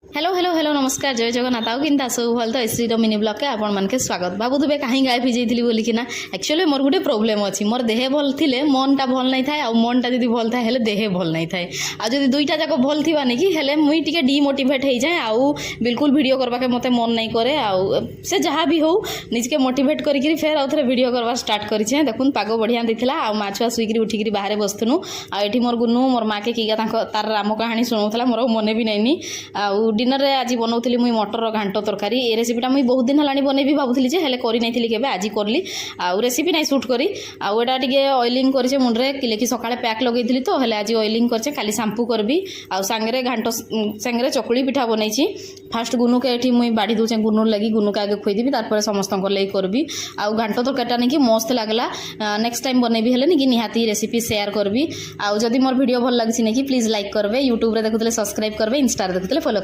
hello hello hello नमस्कार जय जगन्नाथ आउ किंता सब भल तो एसरी मिनी ब्लॉग के आपण मानके स्वागत भावुवे कहीं गायब हो जाइली बोलिकिना एक्चुअली मोर गोटे प्रोब्लेम अच्छी मोर देहे भल थिले मनटा भल नहीं थाए आ मनटा जदी भल थाए हेले देहे भल नहीं थाए आ जदी दुईटा जाक भल थिबा नहीं कि हेले मुई टिके डिमोटिवेट हो जाए आउ बिल्कुल वीडियो करबा के मते मन नहीं करे आउ से जहाँ भी हो निजके मोटिवेट करिकरी फेर आउ थरे वीडियो करबा स्टार्ट करिछे देखुन पागो बढ़िया दिथिला आ माछुआ सुइकरी उठिकरी बाहर बसथुनु आ एठी मोर गुन्नू मोर माँ के किगा तार राम कहानी सुनाउथला मोर मने भी नहीं आउ डिनर रे आज बनाऊली मुई मटर घांट तरकारी ए रेसिपीटा मुई बहुत दिन है बनैबी भावुली जे हेले करि नहीं केबे आज करली आउ रेसिपी नहीं सुट करी आउ एटा टिके ऑयलिंग करछे मुंडरे कि सकाळे पैक लगेइथिली तो हेले आज ऑयलिंग करछे खाली शैम्पू करबी आउ सांगरे घांट सांगरे चकुली पिठा बनैछि फास्ट गुनु के एठी मुई बाड़ी दोचे गुनु लगी गुनु के आगे खोई देबी तार पर समस्त को लई करबी आउ घांट तरकारीटा नहीं कि मस्त लागला नेक्स्ट टाइम बनैबी हेले नहीं कि निहाती रेसिपी शेयर करबी आउ जदी मोर वीडियो भल लागिछि नहीं कि प्लीज लाइक करबे यूट्यूब रे देखुतले सब्सक्राइब करबे इंस्टा रे देखुतले फॉलो